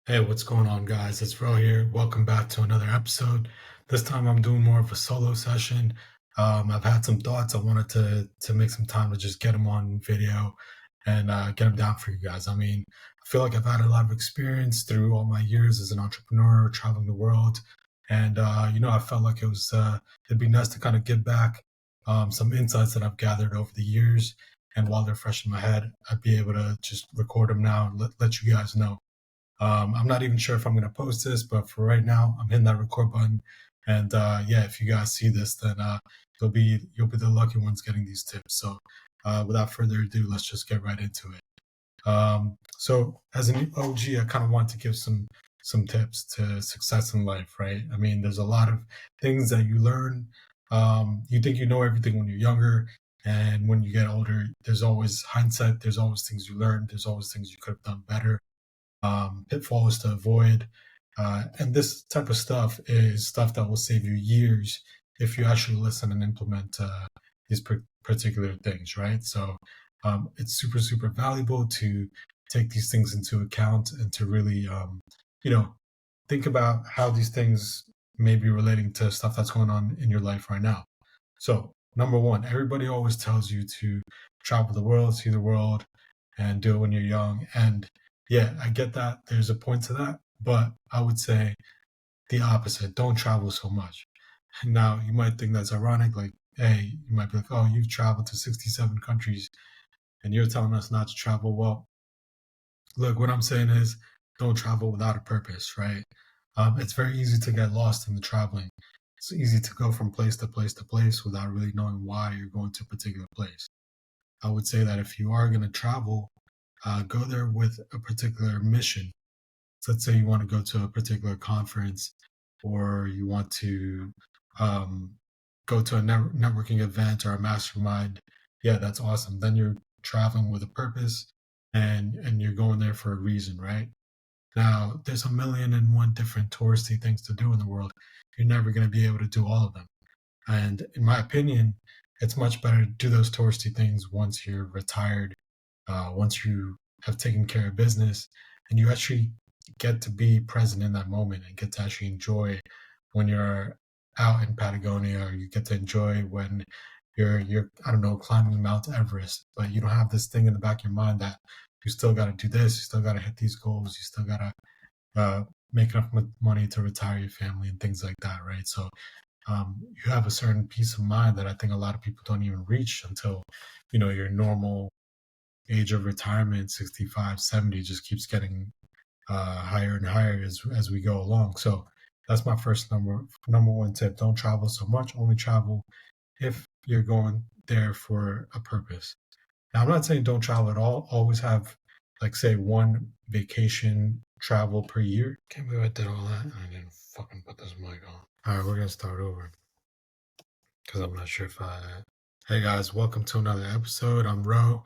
Hey, what's going on, guys? It's Ro here. Welcome back to another episode. This time I'm doing more of a solo session. I've had some thoughts. I wanted to make some time to just get them on video and get them down for you guys. I mean, I feel like I've had a lot of experience through all my years as an entrepreneur, traveling the world, and I felt like it'd be nice to kind of give back some insights that I've gathered over the years. And while they're fresh in my head, I'd be able to just record them now and let you guys know. I'm not even sure if I'm going to post this, but for right now, I'm hitting that record button. And yeah, if you guys see this, then you'll be the lucky ones getting these tips. So without further ado, let's just get right into it. So as an OG, I kind of want to give some tips to success in life, right? I mean, there's a lot of things that you learn. You think you know everything when you're younger, and when you get older, there's always hindsight. There's always things you learn. There's always things you could have done better, pitfalls to avoid. And this type of stuff is stuff that will save you years if you actually listen and implement these particular things, right? So it's super, super valuable to take these things into account and to really, you know, think about how these things may be relating to stuff that's going on in your life right now. So, number one, everybody always tells you to travel the world, see the world, and do it when you're young. And yeah, I get that. There's a point to that. But I would say the opposite. Don't travel so much. Now, you might think that's ironic. Like, hey, you might be like, oh, you've traveled to 67 countries and you're telling us not to travel. Well, look, what I'm saying is don't travel without a purpose, right? It's very easy to get lost in the traveling. It's easy to go from place to place to place without really knowing why you're going to a particular place. I would say that if you are going to travel, go there with a particular mission. So let's say you want to go to a particular conference or you want to um, go to a networking event or a mastermind. Yeah, that's awesome. Then you're traveling with a purpose and you're going there for a reason, right? Now, there's a million and one different touristy things to do in the world. You're never going to be able to do all of them. And in my opinion, it's much better to do those touristy things once you're retired, once you have taken care of business, and you actually get to be present in that moment and get to actually enjoy when you're out in Patagonia, or you get to enjoy when you're I don't know, climbing Mount Everest, but you don't have this thing in the back of your mind that you still got to do this, you still got to hit these goals, you still got to make enough money to retire your family and things like that, right? So you have a certain peace of mind that I think a lot of people don't even reach until, your normal age of retirement, 65, 70, just keeps getting higher and higher as we go along. So that's my first number one tip. Don't travel so much. Only travel if you're going there for a purpose. Now, I'm not saying don't travel at all. Always have, like, say, one vacation travel per year. Can't believe I did all that and I didn't fucking put this mic on. All right, we're gonna start over because I'm not sure if I. Hey guys, welcome to another episode. I'm Ro.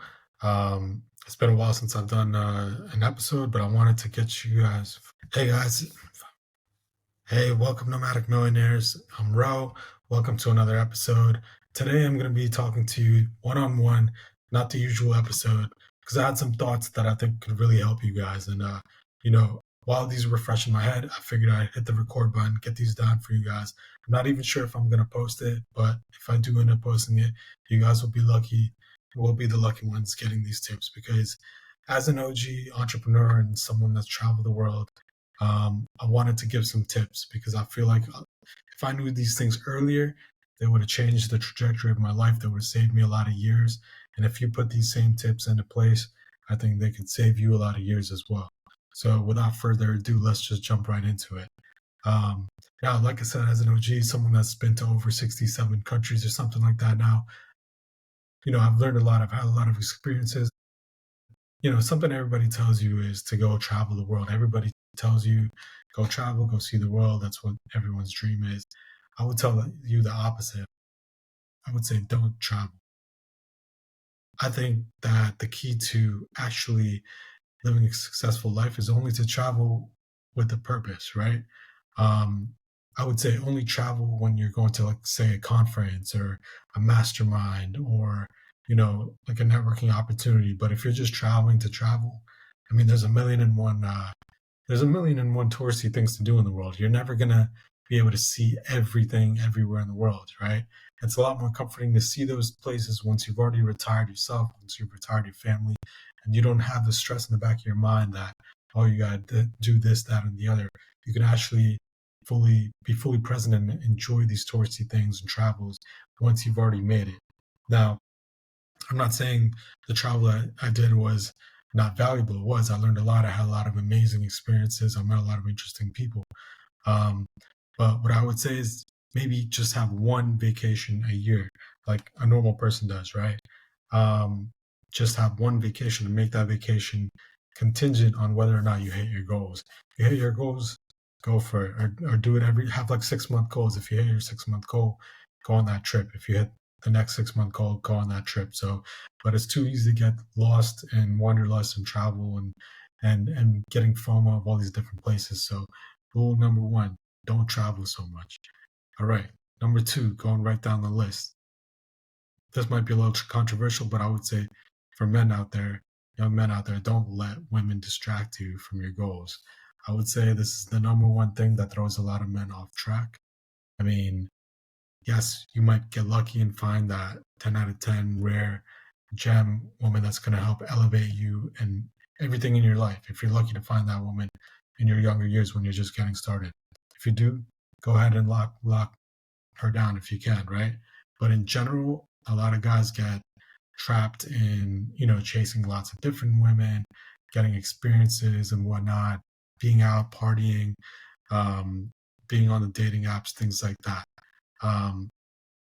It's been a while since I've done an episode, but I wanted to get you guys. Hey guys, hey, welcome Nomadic Millionaires. I'm Ro. Welcome to another episode. Today I'm going to be talking to you one-on-one, not the usual episode, because I had some thoughts that I think could really help you guys. And while these were fresh in my head, I figured I'd hit the record button, get these down for you guys. I'm not even sure if I'm going to post it, but if I do end up posting it, you guys will be lucky. We'll be the lucky ones getting these tips, because as an OG entrepreneur and someone that's traveled the world, I wanted to give some tips because I feel like if I knew these things earlier, they would have changed the trajectory of my life. They would have saved me a lot of years. And if you put these same tips into place, I think they could save you a lot of years as well. So without further ado, let's just jump right into it. Now, like I said, as an OG, someone that's been to over 67 countries or something like that now, I've learned a lot. I've had a lot of experiences. Something everybody tells you is to go travel the world. Everybody tells you, go travel, go see the world. That's what everyone's dream is. I would tell you the opposite. I would say don't travel. I think that the key to actually living a successful life is only to travel with a purpose, right? I would say only travel when you're going to, like, say, a conference or a mastermind or, like a networking opportunity. But if you're just traveling to travel, I mean, there's a million and one there's a million and one touristy things to do in the world. You're never gonna be able to see everything everywhere in the world, right? It's a lot more comforting to see those places once you've already retired yourself, once you've retired your family, and you don't have the stress in the back of your mind that, oh, you got to do this, that, and the other. You can actually fully present and enjoy these touristy things and travels once you've already made it. Now, I'm not saying the travel I did was not valuable. It was. I learned a lot. I had a lot of amazing experiences. I met a lot of interesting people. Um, but what I would say is maybe just have one vacation a year, like a normal person does, right? Um, just have one vacation and make that vacation contingent on whether or not you hit your goals. If you hit your goals, go for it, or do it have like 6 month goals. If you hit your 6 month goal, go on that trip. If you hit the next 6 month goal, go on that trip. So, but it's too easy to get lost in wanderlust and travel and getting FOMO of all these different places. So, rule number one: don't travel so much. All right. Number two, going right down the list. This might be a little controversial, but I would say for men out there, young men out there, don't let women distract you from your goals. I would say this is the number one thing that throws a lot of men off track. I mean, yes, you might get lucky and find that 10 out of 10 rare gem woman that's going to help elevate you and everything in your life. If you're lucky to find that woman in your younger years when you're just getting started. If you do, go ahead and lock her down if you can, right? But in general, a lot of guys get trapped in, chasing lots of different women, getting experiences and whatnot, being out partying, being on the dating apps, things like that.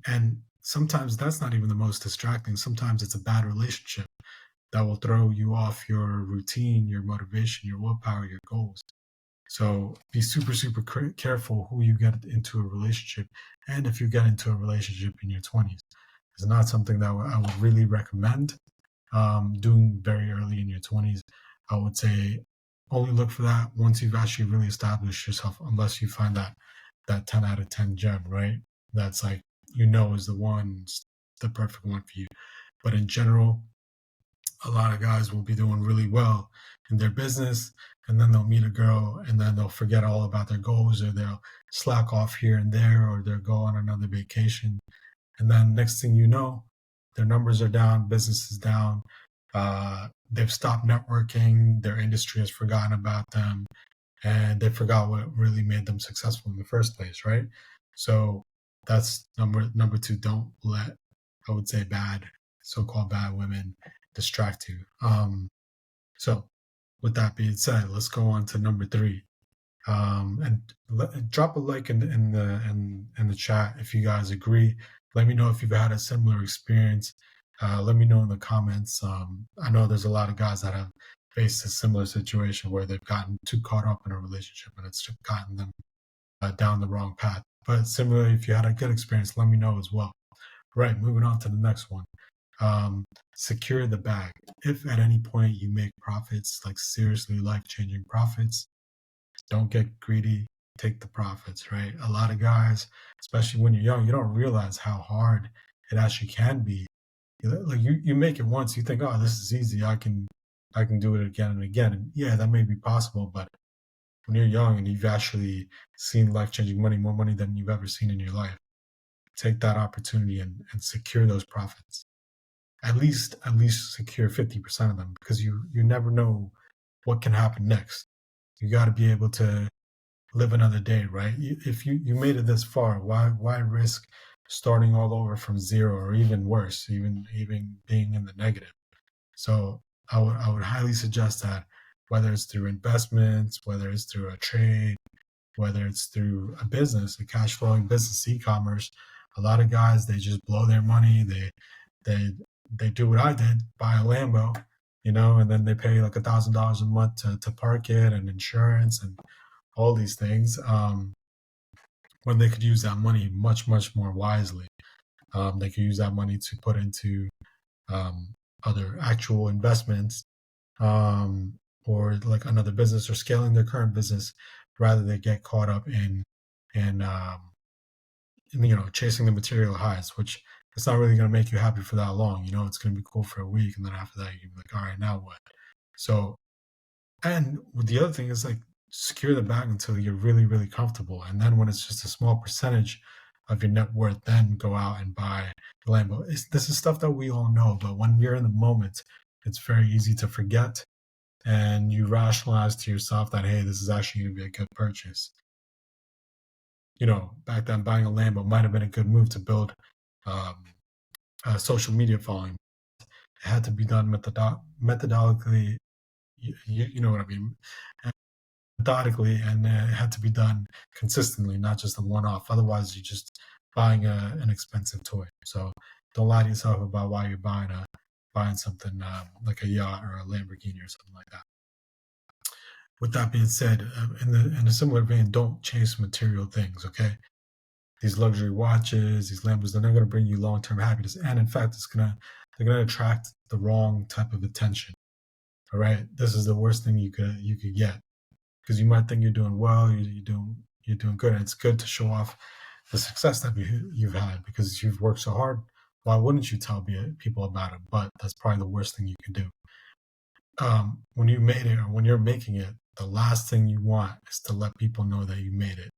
And sometimes that's not even the most distracting. Sometimes it's a bad relationship that will throw you off your routine, your motivation, your willpower, your goals. So be super, super careful who you get into a relationship. And if you get into a relationship in your 20s, it's not something that I would really recommend doing very early in your 20s. I would say only look for that once you've actually really established yourself, unless you find that 10 out of 10 gem, right? That's like, is the one, the perfect one for you. But in general, a lot of guys will be doing really well in their business, and then they'll meet a girl and then they'll forget all about their goals, or they'll slack off here and there, or they'll go on another vacation. And then next thing you know, their numbers are down, business is down. They've stopped networking, their industry has forgotten about them, and they forgot what really made them successful in the first place, right? So that's number two. Don't let, I would say, so-called bad women distract you. So with that being said, let's go on to number three. And drop a like in the chat if you guys agree. Let me know if you've had a similar experience. Let me know in the comments. I know there's a lot of guys that have faced a similar situation where they've gotten too caught up in a relationship and it's gotten them down the wrong path. But similarly, if you had a good experience, let me know as well. Right, moving on to the next one. Secure the bag. If at any point you make profits, like seriously life-changing profits, don't get greedy, take the profits, right? A lot of guys, especially when you're young, you don't realize how hard it actually can be. Like you make it once, you think, oh, this is easy, I can do it again and again. And yeah, that may be possible, but when you're young and you've actually seen life-changing money, more money than you've ever seen in your life, take that opportunity and secure those profits. At least secure 50% of them, because you never know what can happen next. You got to be able to live another day, right? If you made it this far, why risk starting all over from zero, or even worse, even being in the negative? So I would highly suggest that, whether it's through investments, whether it's through a trade, whether it's through a business, a cash flowing business, e-commerce, a lot of guys, they just blow their money. They do what I did, buy a Lambo, and then they pay like $1,000 a month to park it, and insurance and all these things, when they could use that money much, much more wisely. They could use that money to put into other actual investments, or like another business, or scaling their current business, rather than get caught up in chasing the material highs, which it's not really going to make you happy for that long. It's going to be cool for a week, and then after that, you're like, all right, now what? So, and the other thing is, like, secure the bag until you're really, really comfortable. And then when it's just a small percentage of your net worth, then go out and buy the Lambo. This is stuff that we all know, but when you're in the moment, it's very easy to forget. And you rationalize to yourself that, hey, this is actually going to be a good purchase. Back then, buying a Lambo might have been a good move to build um, a social media following. It had to be done methodically. You know what I mean? Methodically, and it had to be done consistently, not just a one-off. Otherwise, you're just buying an expensive toy. So don't lie to yourself about why you're buying something like a yacht or a Lamborghini or something like that. With that being said, in a similar vein, don't chase material things. Okay, these luxury watches, these Lambos, they're not going to bring you long-term happiness, and in fact, they're gonna attract the wrong type of attention. All right, this is the worst thing you could get, because you might think you're doing well, you're doing good, and it's good to show off the success that you've had because you've worked so hard. Why wouldn't you tell people about it? But that's probably the worst thing you can do. When you made it or when you're making it, the last thing you want is to let people know that you made it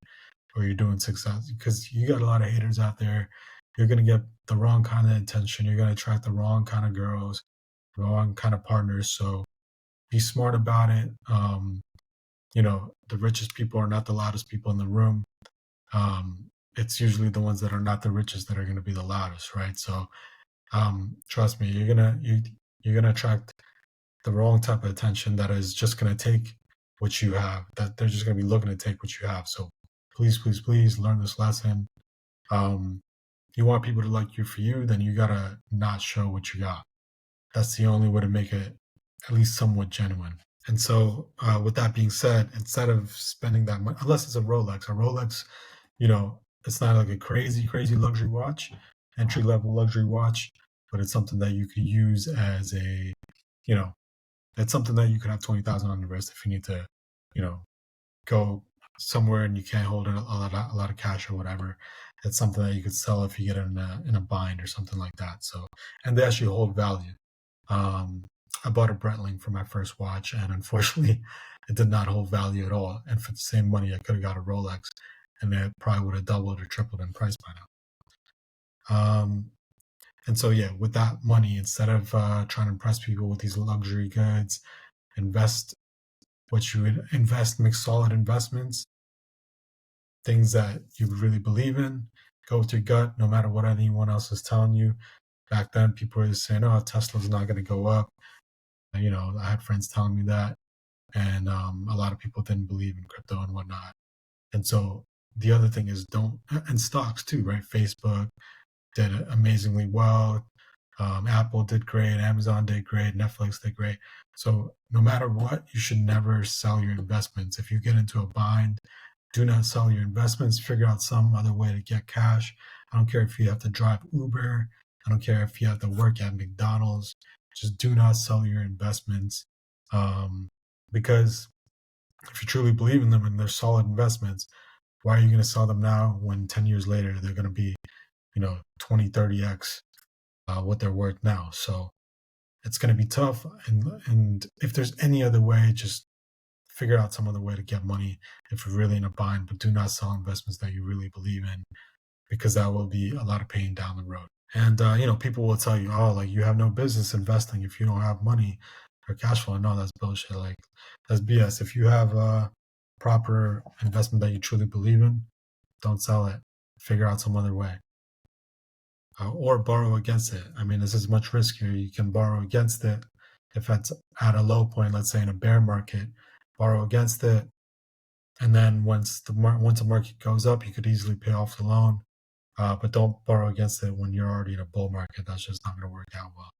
or you're doing success, because you got a lot of haters out there. You're going to get the wrong kind of attention. You're going to attract the wrong kind of girls, wrong kind of partners. So be smart about it. The richest people are not the loudest people in the room. It's usually the ones that are not the richest that are going to be the loudest, right? So trust me, you're gonna attract the wrong type of attention that is just going to take what you have, that they're just going to be looking to take what you have. So please, please, please learn this lesson. You want people to like you for you, then you got to not show what you got. That's the only way to make it at least somewhat genuine. And so with that being said, instead of spending that money, unless it's a Rolex, it's not like a crazy, crazy luxury watch, entry level luxury watch, but it's something that you could use as it's something that you could have 20,000 on the wrist if you need to, go somewhere and you can't hold a lot of cash or whatever. It's something that you could sell if you get in a bind or something like that. So, and they actually hold value. I bought a Breitling for my first watch, and unfortunately, it did not hold value at all. And for the same money, I could have got a Rolex, and it probably would have doubled or tripled in price by now. And so, yeah, with that money, instead of trying to impress people with these luxury goods, invest what you would invest, make solid investments, things that you really believe in. Go with your gut, no matter what anyone else is telling you. Back then, people were saying, "Oh, Tesla's not going to go up." I had friends telling me that, and a lot of people didn't believe in crypto and whatnot. And so the other thing is and stocks too, right? Facebook did amazingly well. Apple did great. Amazon did great. Netflix did great. So no matter what, you should never sell your investments. If you get into a bind, do not sell your investments. Figure out some other way to get cash. I don't care if you have to drive Uber. I don't care if you have to work at McDonald's. Just do not sell your investments, because if you truly believe in them and they're solid investments, why are you going to sell them now when 10 years later they're going to be 20, 30x what they're worth now? So it's going to be tough. And if there's any other way, just figure out some other way to get money if you're really in a bind, but do not sell investments that you really believe in, because that will be a lot of pain down the road. And people will tell you, "Oh, like you have no business investing if you don't have money or cash flow." No, that's bullshit. Like that's BS. If you have a proper investment that you truly believe in, don't sell it. Figure out some other way. Or borrow against it. I mean, this is much riskier. You can borrow against it if it's at a low point, let's say in a bear market, borrow against it. And then once the market goes up, you could easily pay off the loan. But don't borrow against it when you're already in a bull market. That's just not going to work out well.